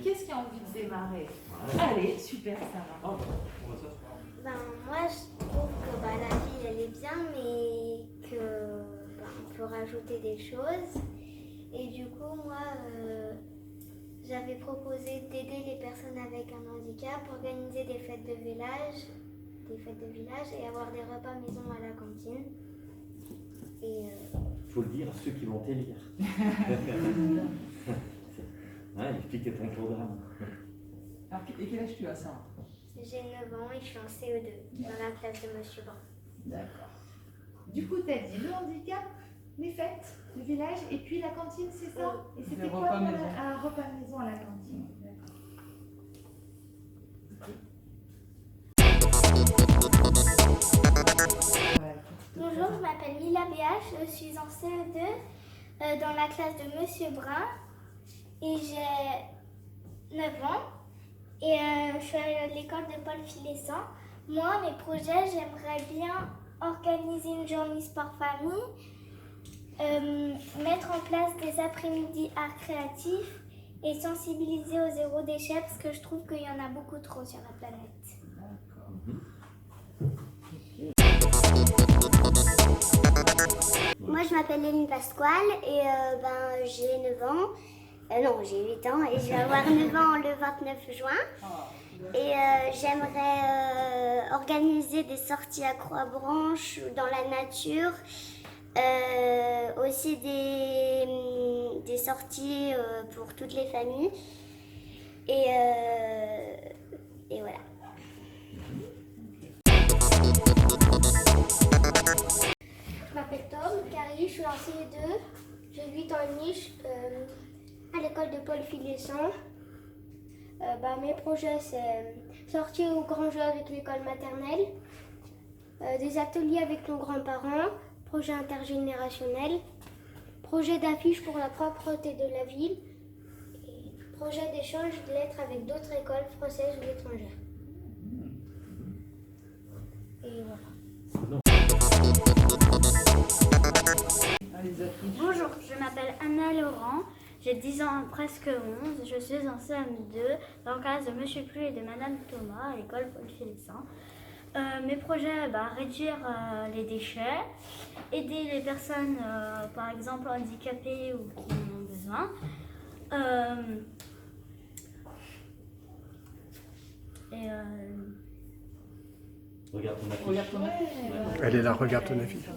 Qui est-ce qui a envie de démarrer? Allez, super, Sarah. Moi, je trouve que la ville, elle est bien, mais qu'on peut rajouter des choses. Et du coup, moi, j'avais proposé d'aider les personnes avec un handicap, organiser des fêtes de village et avoir des repas maison à la cantine. Et faut le dire à ceux qui vont t'élire. Explique ton programme. Alors, et quel âge tu as, Sarah? j'ai 9 ans et je suis en CE2 dans la classe de Monsieur Brun. D'accord. Du coup, tu as dit le handicap, les fêtes, le village et puis la cantine, c'est ça? Et c'était quoi repas pour maison. un repas maison à la cantine? D'accord. Bonjour, je m'appelle Mila BH, je suis en CE2 dans la classe de Monsieur Brun et j'ai 9 ans et je suis à l'école de Paul Filessin. Moi, mes projets, j'aimerais bien organiser une journée sport-famille, mettre en place des après-midi arts créatifs et sensibiliser au zéro déchet parce que je trouve qu'il y en a beaucoup trop sur la planète. Moi, je m'appelle Léline Pasquale et j'ai 9 ans. Non, j'ai 8 ans et je vais avoir 9 ans le 29 juin. Et j'aimerais organiser des sorties à Croix-Branche dans la nature. Aussi des sorties pour toutes les familles. Et voilà. Je m'appelle Tom Carrie, je suis en CE2, j'ai 8 ans et demi à l'école de Paul Filessin. Mes projets, c'est sortir au grand jeu avec l'école maternelle, des ateliers avec nos grands-parents, projet intergénérationnel, projet d'affiches pour la propreté de la ville, et projet d'échange de lettres avec d'autres écoles françaises ou étrangères. Et voilà. Bonjour, je m'appelle Anna Laurent, j'ai 10 ans, presque 11, je suis en CM2 dans la classe de Monsieur Plu et de Madame Thomas à l'école Paul Filessin. Mes projets, réduire les déchets, aider les personnes par exemple handicapées ou qui en ont besoin. Regarde ton affiche. Regarde ton affiche. Elle est là, regarde ton affiche.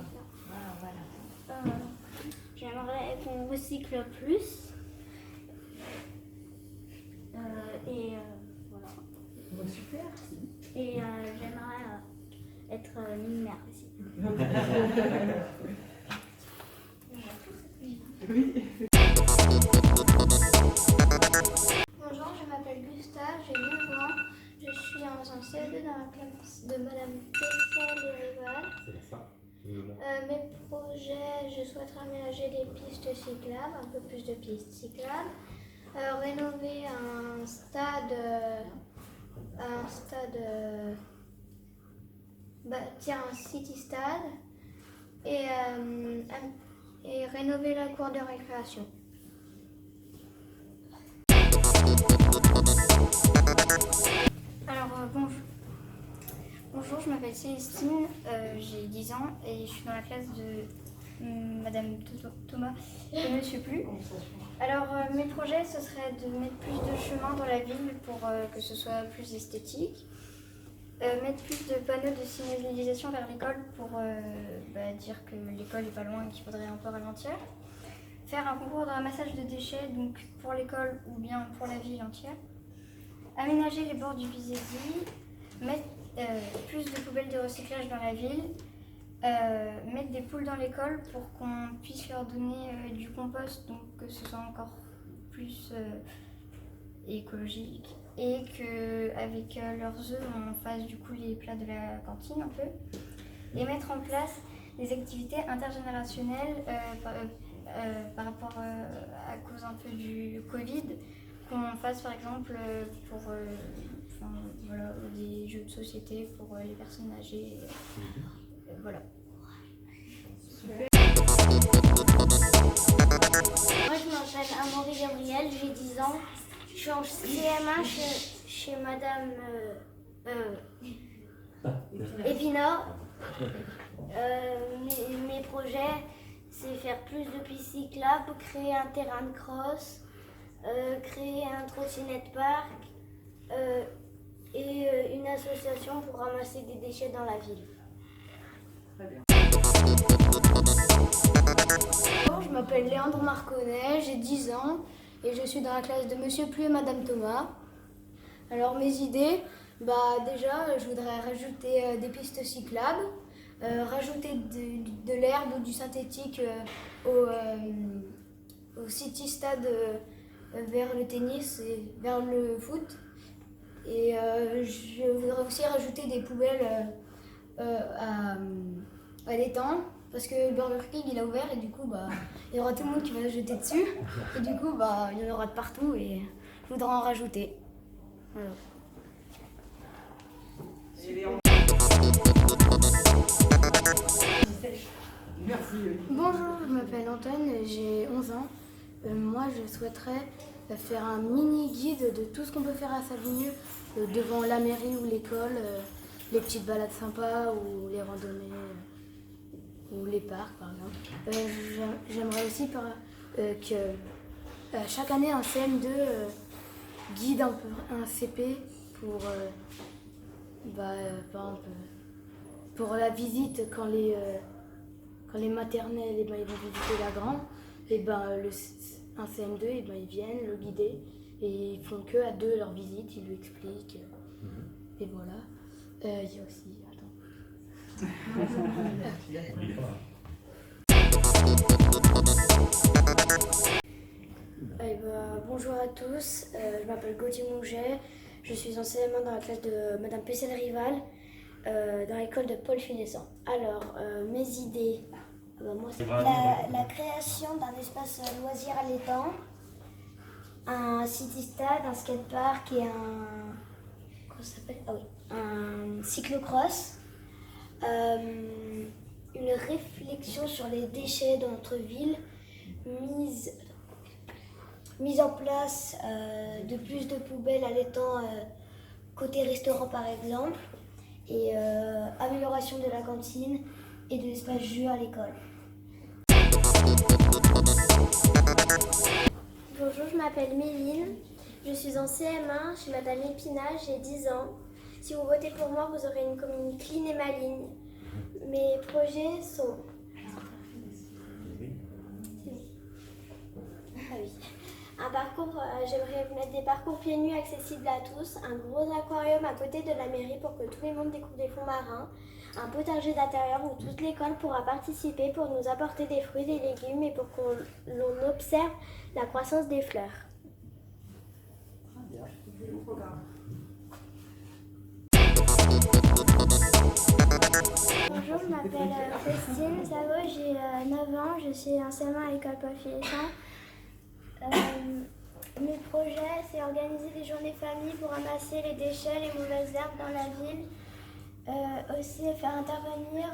J'aimerais qu'on recycle plus. Voilà. Bon, super. Et j'aimerais être mini-mère aussi. Bonjour, je m'appelle Gustave, j'ai 9 ans, je suis en CE2 dans la classe de Madame Tessel-Rival. C'est ça. Mes projets, je souhaiterais aménager des pistes cyclables, un peu plus de pistes cyclables, rénover un stade, bâtir un city stade et rénover la cour de récréation. Alors bonjour, je m'appelle Célestine, j'ai 10 ans et je suis dans la classe de Madame Thomas et Monsieur Plu. Alors mes projets, ce serait de mettre plus de chemin dans la ville pour que ce soit plus esthétique. Mettre plus de panneaux de signalisation vers l'école pour dire que l'école n'est pas loin et qu'il faudrait un peu ralentir. Faire un concours de ramassage de déchets donc pour l'école ou bien pour la ville entière. Aménager les bords du Bizési, mettre plus de poubelles de recyclage dans la ville, mettre des poules dans l'école pour qu'on puisse leur donner du compost, donc que ce soit encore plus écologique et qu'avec leurs œufs on fasse du coup les plats de la cantine un peu, et mettre en place des activités intergénérationnelles par rapport à cause un peu du Covid, qu'on fasse par exemple pour des jeux de société pour les personnes âgées. Voilà. Moi, je m'appelle Amaury Gabriel, j'ai 10 ans. Je suis en CM1 chez Madame Épinard. Mes projets, c'est faire plus de pistes cyclables, créer un terrain de cross, créer un trottinette parc et une association pour ramasser des déchets dans la ville. Très bien. Bonjour, je m'appelle Léandre Marconnet, j'ai 10 ans et je suis dans la classe de Monsieur Plu et Madame Thomas. Alors mes idées, déjà je voudrais rajouter des pistes cyclables, rajouter de l'herbe ou du synthétique au City Stade vers le tennis et vers le foot. Et je voudrais aussi rajouter des poubelles à l'étang parce que le Burger King il a ouvert et du coup il y aura tout le monde qui va se jeter dessus et du coup il y en aura de partout et je voudrais en rajouter. Voilà. Bonjour, je m'appelle Antoine, j'ai 11 ans. Moi je souhaiterais faire un mini guide de tout ce qu'on peut faire à Savigneux devant la mairie ou l'école, les petites balades sympas ou les randonnées ou les parcs par exemple. J'aimerais aussi que chaque année un CM2 guide un CP pour par exemple pour la visite quand les maternelles ils vont visiter la grande, un CM2 ils viennent le guider et ils font que à deux leur visite, ils lui expliquent et voilà. Il y a aussi bonjour à tous, je m'appelle Gauthier Mouget, je suis en CM1 dans la classe de Madame Pessel-Rival, dans l'école de Paul Finessan. Alors, mes idées, moi, c'est la création d'un espace loisir à l'étang, un city-stade, un skatepark et un cyclocross, une réflexion sur les déchets dans notre ville, mise en place de plus de poubelles à l'étang côté restaurant par exemple, et amélioration de la cantine et de l'espace jeu à l'école. Bonjour, je m'appelle Méline, je suis en CM1 chez Madame Épinard, j'ai 10 ans. Si vous votez pour moi, vous aurez une commune clean et maligne. Mes projets sont... j'aimerais mettre des parcours pieds nus accessibles à tous, un gros aquarium à côté de la mairie pour que tout le monde découvre des fonds marins, un potager d'intérieur où toute l'école pourra participer pour nous apporter des fruits, des légumes et pour l'on observe la croissance des fleurs. Bonjour, je m'appelle Christine Savo, j'ai 9 ans, je suis en CM1 à l'école Paul Finessan. Mes projets, c'est organiser des journées famille pour ramasser les déchets, les mauvaises herbes dans la ville. Aussi faire intervenir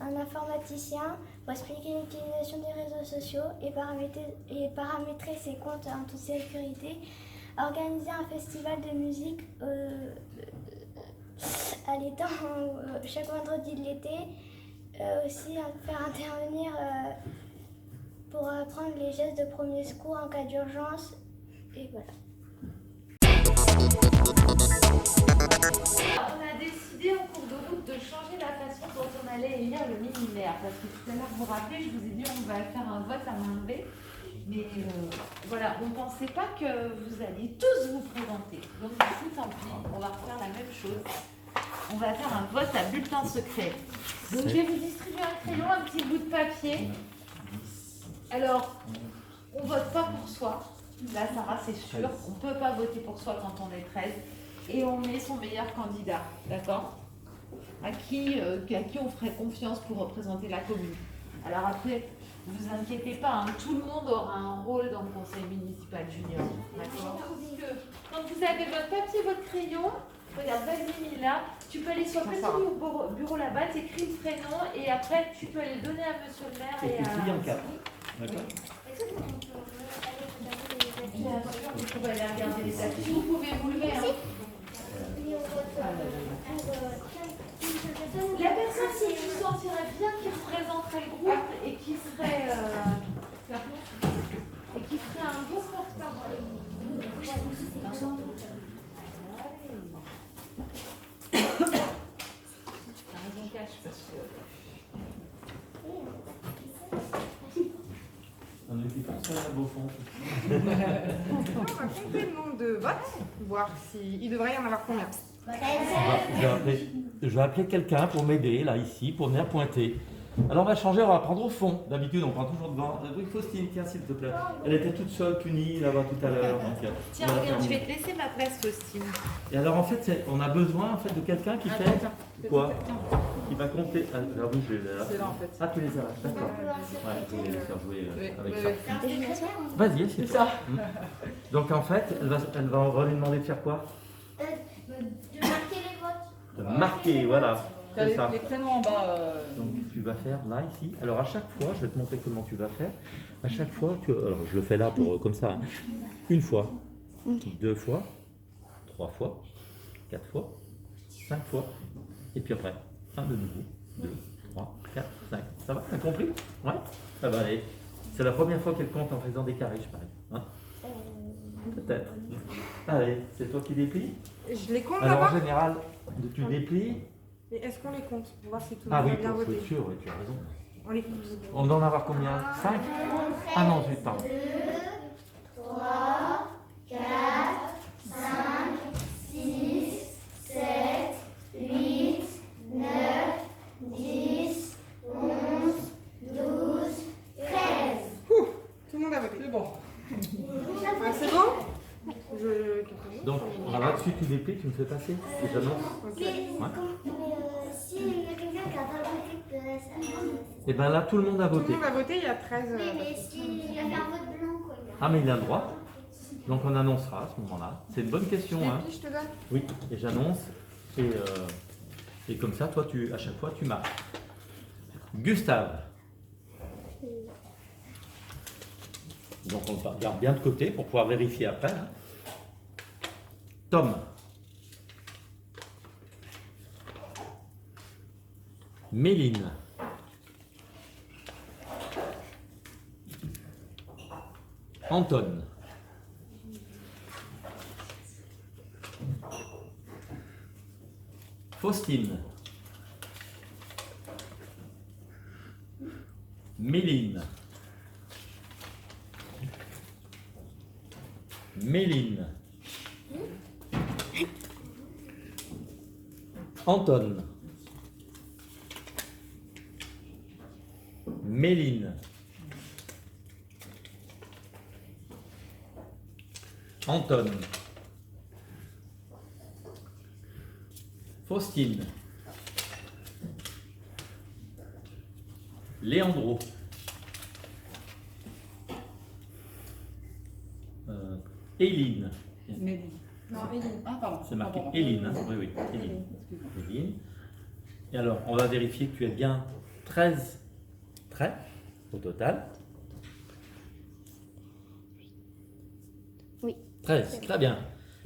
un informaticien pour expliquer l'utilisation des réseaux sociaux et paramétrer ses comptes en toute sécurité. Organiser un festival de musique à l'étang chaque vendredi de l'été. Aussi faire intervenir pour apprendre les gestes de premier secours en cas d'urgence. Et voilà. On a décidé en cours de route de changer la façon dont on allait élire le mini-maire. Parce que tout à l'heure, vous vous rappelez, je vous ai dit on va faire un vote à main levée. Mais voilà, on ne pensait pas que vous alliez tous vous présenter. Donc du coup, tant pis, on va refaire la même chose. On va faire un vote à bulletin secret. Donc je vais vous distribuer un crayon, un petit bout de papier. Alors, on ne vote pas pour soi. Là, Sarah, c'est sûr. On ne peut pas voter pour soi quand on est 13. Et on met son meilleur candidat, d'accord, à qui on ferait confiance pour représenter la commune. Alors après, ne vous inquiétez pas, hein, tout le monde aura un rôle dans le conseil municipal junior, d'accord. Quand vous avez votre papier, votre crayon, regarde, vas-y Mila, tu peux aller sur le petit bureau là-bas, t'écris le prénom et après tu peux les donner à monsieur le maire et à... D'accord. Est-ce que vous pouvez aller regarder les Bien sûr, vous pouvez aller regarder les affiches. Vous pouvez vous lever. Hein. La personne qui vous sentirait bien, qui représenterait le groupe et qui serait un bon porte-parole. On ne fait pas ça là au fond. On va compter le nombre de votes, voir s'il devrait y en avoir combien. Je vais appeler quelqu'un pour m'aider, là, ici, pour venir pointer. Alors on va changer, on va prendre au fond. D'habitude, on prend toujours devant. Oui, Faustine, tiens, s'il te plaît. Elle était toute seule, punie, là-bas, tout à l'heure. Tiens, regarde, je vais te laisser ma place, Faustine. Et alors, en fait, on a besoin en fait, de quelqu'un qui fait quoi? Qui va compter. Ah, oui, je vais là. C'est là en fait. Ah, tu les as, d'accord. Ouais, je vais les faire jouer avec Oui, ça. Vas-y, c'est ça. Donc, en fait, on va lui demander de faire quoi? De marquer les votes. De marquer, voilà. C'est ça. Les prénoms en bas. Donc tu vas faire là, ici. Alors à chaque fois, je vais te montrer comment tu vas faire. À chaque fois, alors je le fais là pour comme ça. Hein. Une fois, deux fois, trois fois, quatre fois, cinq fois. Et puis après, un de nouveau, deux, trois, quatre, cinq. Ça va? T'as compris? Ouais? Ça va aller. C'est la première fois qu'elle compte en faisant des carrés, je parie. Hein? Peut-être. Allez, c'est toi qui déplies? Je les compte Alors en là-bas. général, tu déplies. Et est-ce qu'on les compte pour voir si tout le Ah monde oui, a bien faut voté? être sûr, oui, tu as raison. On les compte. On doit en avoir combien? 5? Ah non, zut, pardon. 13. Tout le monde a voté. C'est bon. Ah, c'est bon? Donc, là-dessus, tu déplies, tu me fais passer. Et j'annonce. Mais s'il y a quelqu'un qui a pas voté, ça. Et bien là, tout le monde a Tout le voté. monde a voté, il y a 13. Mais s'il a fait un vote blanc, quoi. Ah, mais il a le droit. Donc, on annoncera à ce moment-là. C'est une bonne question. Hein. Je te donne. Oui, et j'annonce. Et comme ça, toi, à chaque fois, tu marques. Gustave. Donc, on le regarde bien de côté pour pouvoir vérifier après. Hein. Tom. Méline. Anton. Faustine. Méline. Méline. Anton. Méline. Anton. Faustine. Léandro. Éline. Non, Éline. Ah, pardon. C'est marqué Éline. Hein. Oui, oui, Éline. Éline. Et alors, on va vérifier que tu as bien 13 traits au total. Oui. 13, très bien.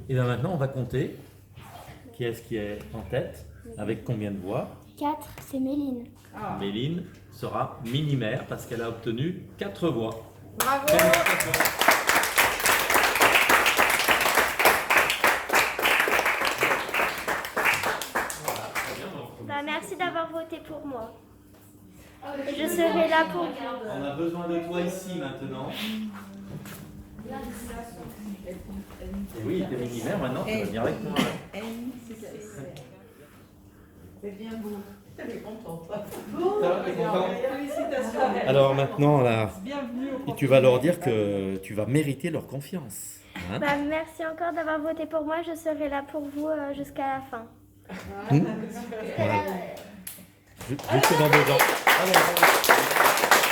Et bien maintenant, on va compter qui est-ce qui est en tête, avec combien de voix. 4, c'est Méline. Ah. Méline sera mini-maire parce qu'elle a obtenu 4 voix. Bravo. Bah, merci d'avoir voté pour moi. Et je serai là pour vous. On a besoin de toi ici maintenant. Et oui, t'es mini-maire maintenant, tu vas venir avec moi. C'est bien beau. Elle est contente. Ça va, t'es content? Félicitations. Alors maintenant, là, Bienvenue au tu vas leur dire que tu vas mériter leur confiance. Hein? Bah, merci encore d'avoir voté pour moi. Je serai là pour vous jusqu'à la fin. Voilà. Jusque dans 2 ans. Allez, allez.